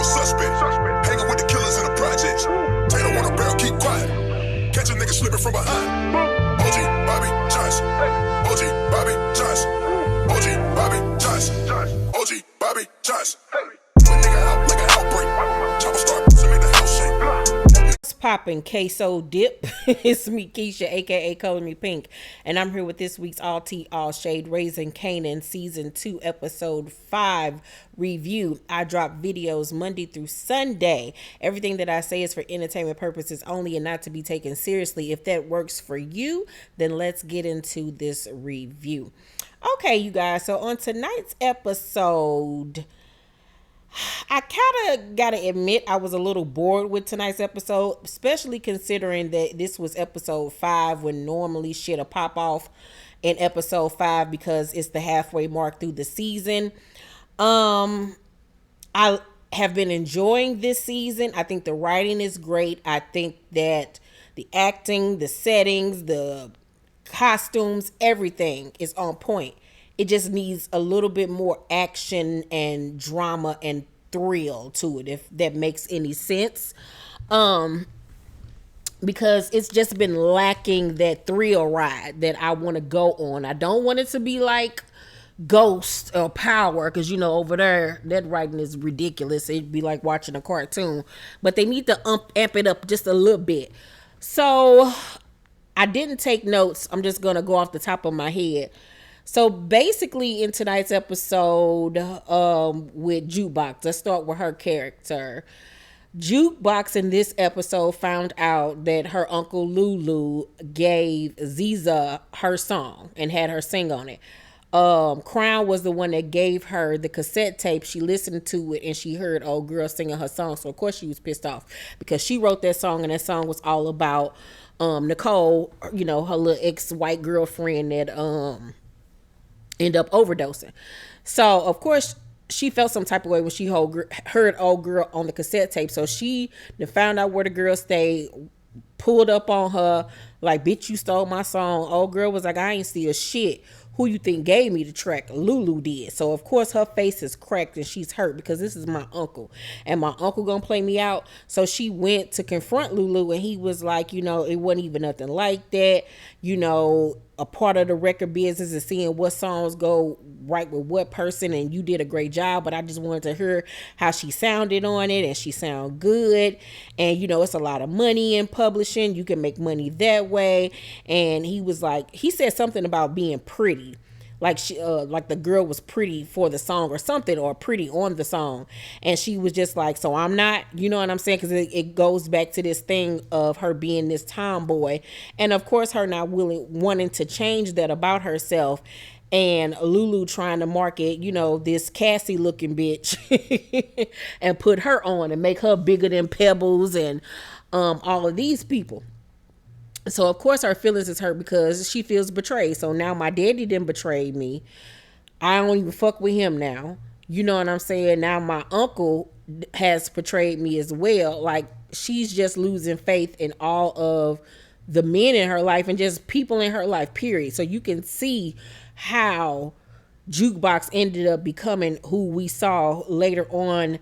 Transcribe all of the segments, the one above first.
a suspect. Hanging with the killers in the projects. Taylor want a barrel, keep quiet. Catch a nigga slipping from behind. OG Bobby Johnson. OG Bobby Johnson. OG Bobby Johnson. OG Bobby Johnson. Put nigga out like an outbreak. Chopper start to make the house shake. What's poppin', queso dip? It's me, Keisha, aka Color Me Pynk, and I'm here with this week's All Tea All Shade Raising Kanan Season 2 Episode 5 review. I drop videos Monday through Sunday. Everything that I say is for entertainment purposes only and not to be taken seriously. If that works for you, then let's get into this review. Okay, you guys, so on tonight's episode, I kind of got to admit I was a little bored with tonight's episode, especially considering that this was episode 5 when normally shit'll pop off in episode 5 because it's the halfway mark through the season. I have been enjoying this season. I think the writing is great. I think that the acting, the settings, the costumes, everything is on point. It just needs a little bit more action and drama and thrill to it, if that makes any sense. Because it's just been lacking that thrill ride that I want to go on. I don't want it to be like Ghost or Power, because over there that writing is ridiculous. It'd be like watching a cartoon, but they need to amp it up just a little bit. So I didn't take notes. I'm just gonna go off the top of my head. So basically in tonight's episode with Jukebox, let's start with her character. Jukebox in this episode found out that her uncle Lulu gave Ziza her song and had her sing on it. Crown was the one that gave her the cassette tape. She listened to it and she heard old girl singing her song. So of course she was pissed off because she wrote that song, and that song was all about Nicole, her little ex-white girlfriend that end up overdosing. So of course she felt some type of way when she heard old girl on the cassette tape. So she found out where the girl stayed, pulled up on her like, bitch, you stole my song. Old girl was like, I ain't steal shit. Who you think gave me the track? Lulu did. So of course her face is cracked and she's hurt because this is my uncle and my uncle gonna play me out. So she went to confront Lulu and he was like, it wasn't even nothing like that. A part of the record business is seeing what songs go right with what person, and you did a great job, but I just wanted to hear how she sounded on it, and she sounded good. And it's a lot of money in publishing. You can make money that way. And he was like, he said something about being pretty. Like like the girl was pretty for the song or something, or pretty on the song. And she was just like, so I'm not, you know what I'm saying? Because it goes back to this thing of her being this tomboy. And of course, her not wanting to change that about herself. And Lulu trying to market, this Cassie looking bitch and put her on and make her bigger than Pebbles and all of these people. So of course her feelings is hurt because she feels betrayed. So now my daddy didn't betray me. I don't even fuck with him now. You know what I'm saying? Now my uncle has betrayed me as well. Like, she's just losing faith in all of the men in her life and just people in her life, period. So you can see how Jukebox ended up becoming who we saw later on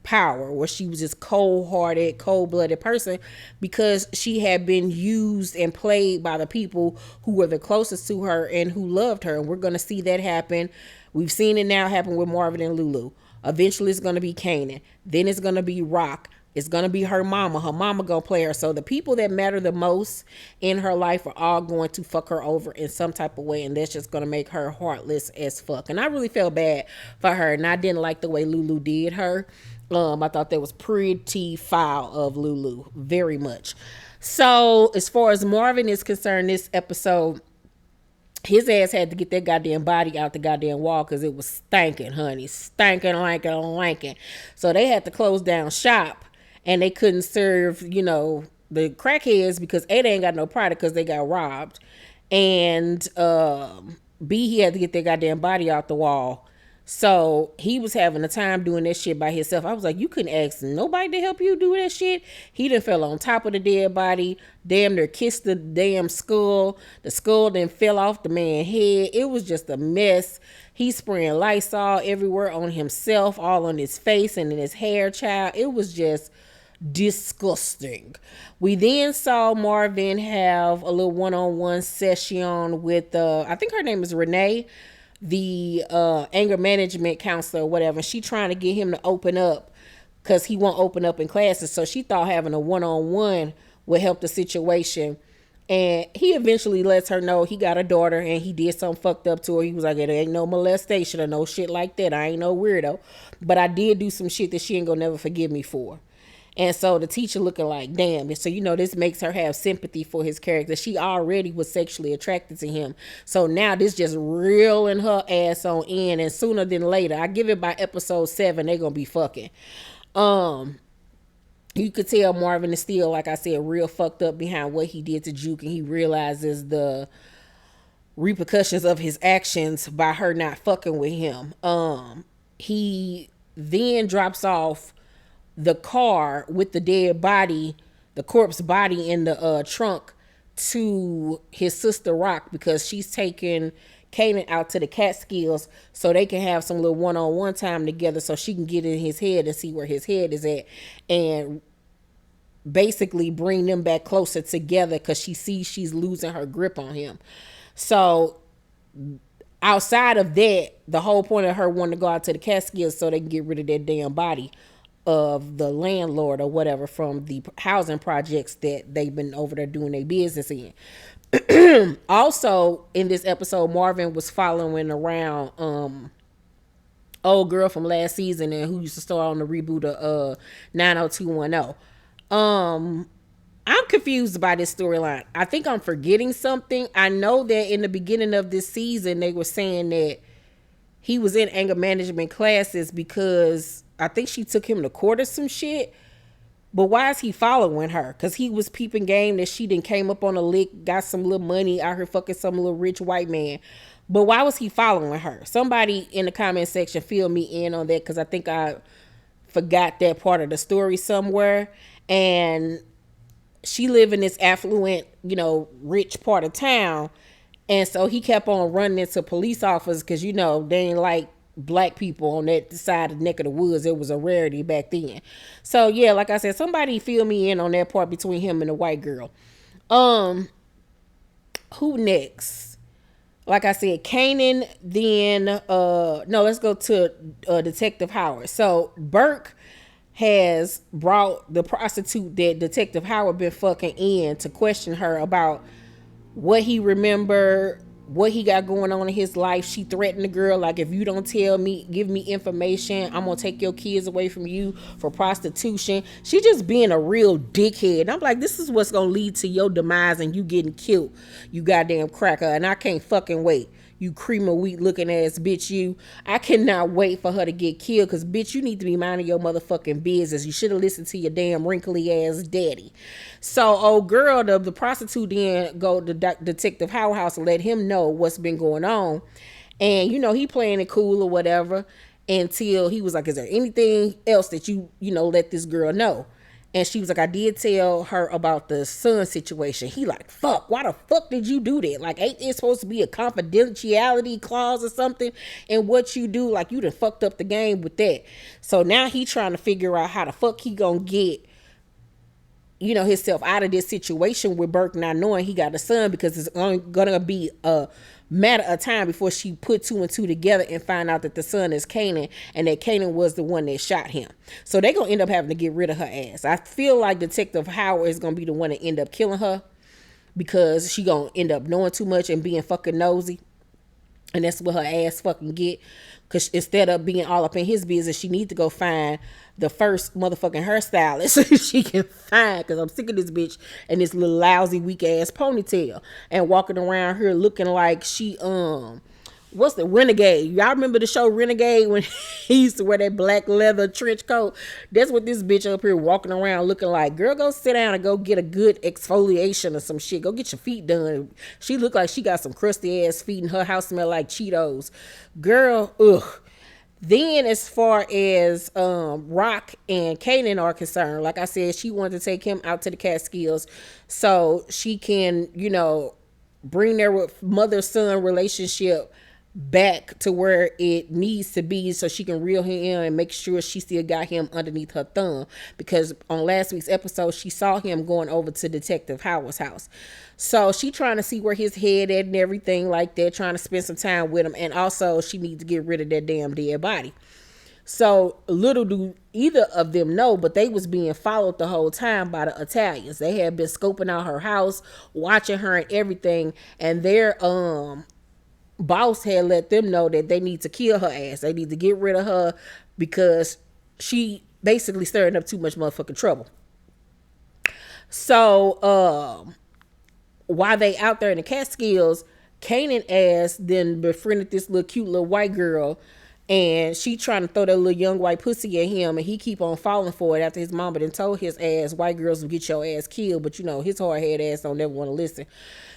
Power, where she was this cold-hearted, cold-blooded person because she had been used and played by the people who were the closest to her and who loved her. And we're going to see that happen. We've seen it now happen with Marvin and Lulu. Eventually it's going to be Kanan. Then it's going to be Rock. It's going to be her mama. Her mama going to play her. So the people that matter the most in her life are all going to fuck her over in some type of way. And that's just going to make her heartless as fuck. And I really felt bad for her. And I didn't like the way Lulu did her. I thought that was pretty foul of Lulu. Very much. So as far as Marvin is concerned, this episode, his ass had to get that goddamn body out the goddamn wall because it was stanking, honey. Stanking, lanking. So they had to close down shop. And they couldn't serve, the crackheads because A, they ain't got no product because they got robbed. And B, he had to get their goddamn body out the wall So he was having a time doing that shit by himself. I was like, you couldn't ask nobody to help you do that shit. He done fell on top of the dead body, damn near kissed the damn skull. The skull then fell off the man's head. It was just a mess. He spraying Lysol everywhere on himself, all on his face and in his hair, child. It was just disgusting. We then saw Marvin have a little one-on-one session with I think her name is Renee, the anger management counselor or whatever. She trying to get him to open up because he won't open up in classes. So she thought having a one-on-one would help the situation. And he eventually lets her know he got a daughter and he did something fucked up to her. He was like, it ain't no molestation or no shit like that. I ain't no weirdo. But I did do some shit that she ain't gonna never forgive me for. And so the teacher looking like, damn. And so, this makes her have sympathy for his character. She already was sexually attracted to him. So now this just reeling her ass on in. And sooner than later, I give it by episode 7, they going to be fucking. You could tell Marvin is still, like I said, real fucked up behind what he did to Juke. And he realizes the repercussions of his actions by her not fucking with him. He then drops off the car with the dead body, the corpse body in the trunk to his sister Rock because she's taking Kanan out to the Catskills so they can have some little one-on-one time together so she can get in his head and see where his head is at and basically bring them back closer together because she sees she's losing her grip on him. So outside of that, the whole point of her wanting to go out to the Catskills so they can get rid of that damn body of the landlord or whatever from the housing projects that they've been over there doing their business in. Also, in this episode, Marvin was following around old girl from last season and who used to star on the reboot of 90210. I'm confused by this storyline. I think I'm forgetting something. I know that in the beginning of this season, they were saying that he was in anger management classes because I think she took him to court or some shit. But why is he following her? Because he was peeping game that she done came up on a lick, got some little money out here fucking some little rich white man. But why was he following her? Somebody in the comment section fill me in on that because I think I forgot that part of the story somewhere. And she lived in this affluent, rich part of town. And so he kept on running into police officers because, they ain't like black people on that side of the neck of the woods. It was a rarity back then. So yeah, like I said, somebody fill me in on that part between him and the white girl. Who next? Like I said, Kanan, then let's go to Detective Howard. So Burke has brought the prostitute that Detective Howard been fucking in to question her about what he remembered, what he got going on in his life. She threatened the girl, like, if you don't tell me, give me information, I'm gonna take your kids away from you for prostitution. She just being a real dickhead. And I'm like, this is what's gonna lead to your demise and you getting killed, you goddamn cracker. And I can't fucking wait. You cream of wheat looking ass bitch, you. I cannot wait for her to get killed because, bitch, you need to be minding your motherfucking business. You should have listened to your damn wrinkly ass daddy. So, old girl, the prostitute then go to Detective Howard house and let him know what's been going on. And, he playing it cool or whatever until he was like, is there anything else that you let this girl know? And she was like, I did tell her about the son situation. He like, fuck, why the fuck did you do that? Like, ain't there supposed to be a confidentiality clause or something in what you do? Like, you done fucked up the game with that. So now he trying to figure out how the fuck he gonna get, himself out of this situation with Burke not knowing he got a son, because it's only gonna be a matter of time before she put 2 and 2 together and find out that the son is Kanan and that Kanan was the one that shot him. So they're going to end up having to get rid of her ass. I feel like Detective Howard is going to be the one that end up killing her because she going to end up knowing too much and being fucking nosy. And that's what her ass fucking get. Because instead of being all up in his business, she need to go find the first motherfucking hairstylist she can find. Because I'm sick of this bitch and this little lousy, weak ass ponytail. And walking around here looking like she, what's the Renegade? Y'all remember the show Renegade when he used to wear that black leather trench coat? That's what this bitch up here walking around looking like. Girl, go sit down and go get a good exfoliation or some shit. Go get your feet done. She look like she got some crusty ass feet and her house smell like Cheetos. Girl, ugh. Then, as far as Rock and Kanan are concerned, like I said, she wanted to take him out to the Catskills so she can, bring their mother son relationship back to where it needs to be so she can reel him in and make sure she still got him underneath her thumb, because on last week's episode she saw him going over to Detective Howard's house. So she trying to see where his head at and everything like that, trying to spend some time with him, and also she needs to get rid of that damn dead body. So little do either of them know, but they was being followed the whole time by the Italians. They had been scoping out her house, watching her and everything, and their boss had let them know that they need to kill her ass. They need to get rid of her because she basically stirring up too much motherfucking trouble. So while they out there in the Catskills, Kanan ass then befriended this little cute little white girl, and she trying to throw that little young white pussy at him, and he keep on falling for it after his mama done told his ass white girls will get your ass killed, but his hard head ass don't never want to listen.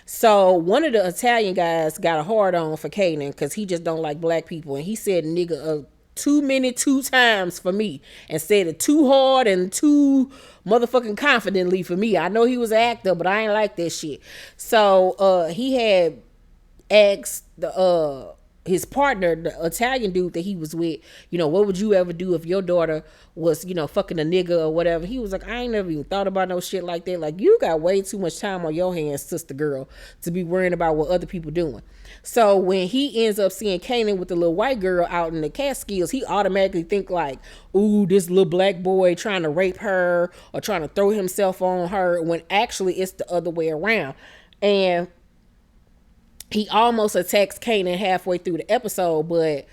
So one of the Italian guys got a hard on for Kanan because he just don't like black people, and he said nigga two times for me, and said it too hard and too motherfucking confidently for me. I know he was an actor, but I ain't like that shit. So he had asked the his partner, the Italian dude that he was with, what would you ever do if your daughter was, fucking a nigga or whatever? He was like, I ain't never even thought about no shit like that. Like, you got way too much time on your hands, sister girl, to be worrying about what other people doing. So when he ends up seeing Kanan with the little white girl out in the Catskills, he automatically think like, ooh, this little black boy trying to rape her or trying to throw himself on her, when actually it's the other way around. And he almost attacks Kanan halfway through the episode, but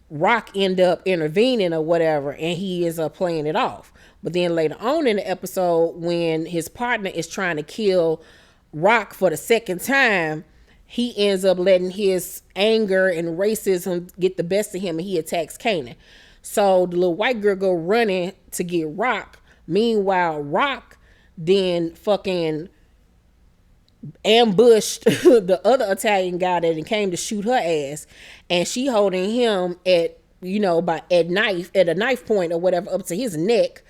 Rock end up intervening or whatever, and he is playing it off. But then later on in the episode, when his partner is trying to kill Rock for the second time, he ends up letting his anger and racism get the best of him, and he attacks Kanan. So the little white girl go running to get Rock. Meanwhile, Rock then fucking ambushed the other Italian guy that came to shoot her ass, and she holding him at a knife point or whatever up to his neck,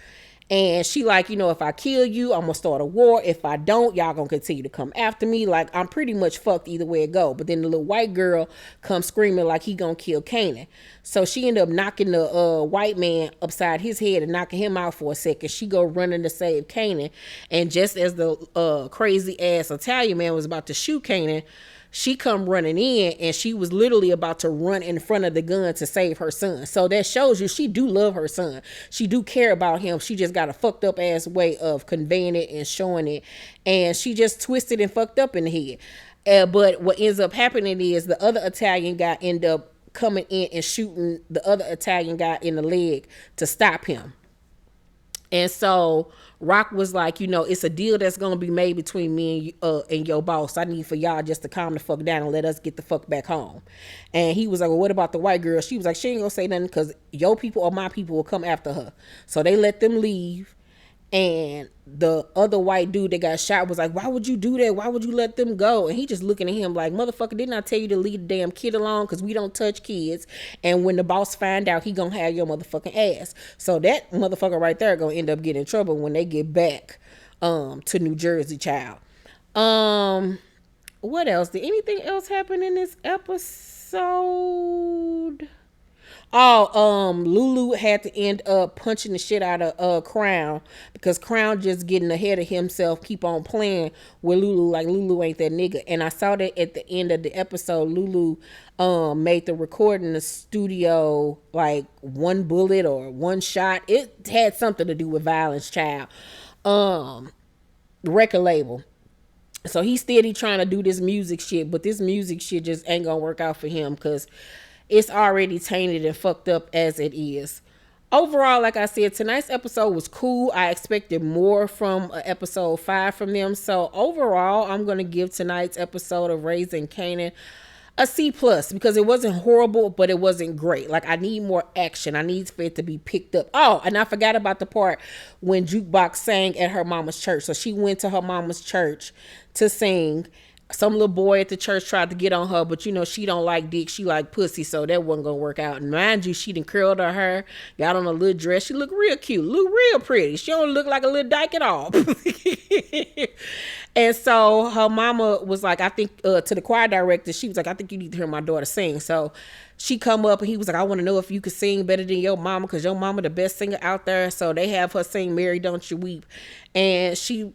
and she like, if I kill you, I'm gonna start a war. If I don't, y'all gonna continue to come after me. Like, I'm pretty much fucked either way it go. But then the little white girl comes screaming like he gonna kill Kanan. So she ended up knocking the white man upside his head and knocking him out for a second. She go running to save Kanan, and just as the crazy ass Italian man was about to shoot Kanan, she come running in, and she was literally about to run in front of the gun to save her son. So that shows you she do love her son. She do care about him. She just got a fucked up ass way of conveying it and showing it. And she just twisted and fucked up in the head. But what ends up happening is the other Italian guy end up coming in and shooting the other Italian guy in the leg to stop him. And so Rock was like, it's a deal that's going to be made between me and your boss. I need for y'all just to calm the fuck down and let us get the fuck back home. And he was like, well, what about the white girl? She was like, she ain't going to say nothing because your people or my people will come after her. So they let them leave. And the other white dude that got shot was like, why would you do that? Why would you let them go? And he just looking at him like, motherfucker, didn't I tell you to leave the damn kid alone? Because we don't touch kids. And when the boss find out, he gonna have your motherfucking ass. So that motherfucker right there gonna end up getting in trouble when they get back to New Jersey, child. What else? Did anything else happen in this episode? Lulu had to end up punching the shit out of Crown because Crown just getting ahead of himself, keep on playing with Lulu like Lulu ain't that nigga. And I saw that at the end of the episode, Lulu made the recording in the studio like one bullet or one shot. It had something to do with violence, child. The record label. So he's steady trying to do this music shit, but this music shit just ain't gonna work out for him because it's already tainted and fucked up as it is. Overall, like I said, tonight's episode was cool. I expected more from episode 5 from them. So overall, I'm going to give tonight's episode of Raising Kanan a C+, because it wasn't horrible, but it wasn't great. Like, I need more action. I need for it to be picked up. Oh, and I forgot about the part when Jukebox sang at her mama's church. So she went to her mama's church to sing. some little boy at the church tried to get on her, but you know, she don't like dick, she like pussy, so that wasn't gonna work out. And mind you, she done curled her hair, got on a little dress, she look real cute, look real pretty, she don't look like a little dyke at all. And so her mama was like, I think to the choir director, she was like, I think you need to hear my daughter sing. So she come up and he was like, I want to know if you could sing better than your mama, because your mama the best singer out there. So they have her sing Mary Don't You Weep, and she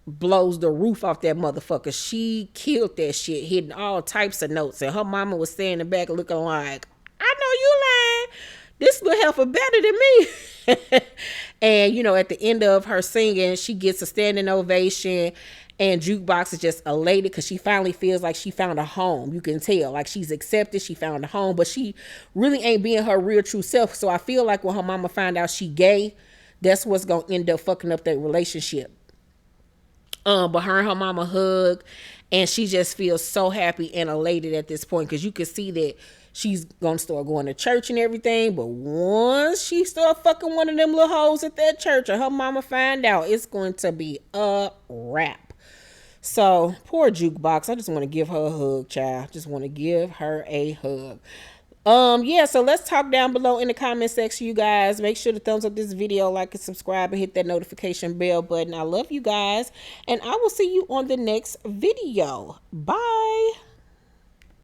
blows the roof off that motherfucker. She killed that shit, hitting all types of notes, and her mama was standing in the back looking like, I know you lying, this little heifer better than me. And you know, at the end of her singing, she gets a standing ovation, and Jukebox is just elated because she finally feels like she found a home. You can tell, like, she's accepted, she found a home, but she really ain't being her real true self. So I feel like when her mama find out she gay, that's what's gonna end up fucking up that relationship. But her and her mama hug, and she just feels so happy and elated at this point, because you can see that she's gonna start going to church and everything. But once she start fucking one of them little hoes at that church, or her mama find out, it's going to be a wrap. So poor Jukebox, I just want to give her a hug, child. Just want to give her a hug. Yeah, so let's talk down below in the comment section, you guys. Make sure to thumbs up this video, like and subscribe, and hit that notification bell button. I love you guys, and I will see you on the next video. Bye.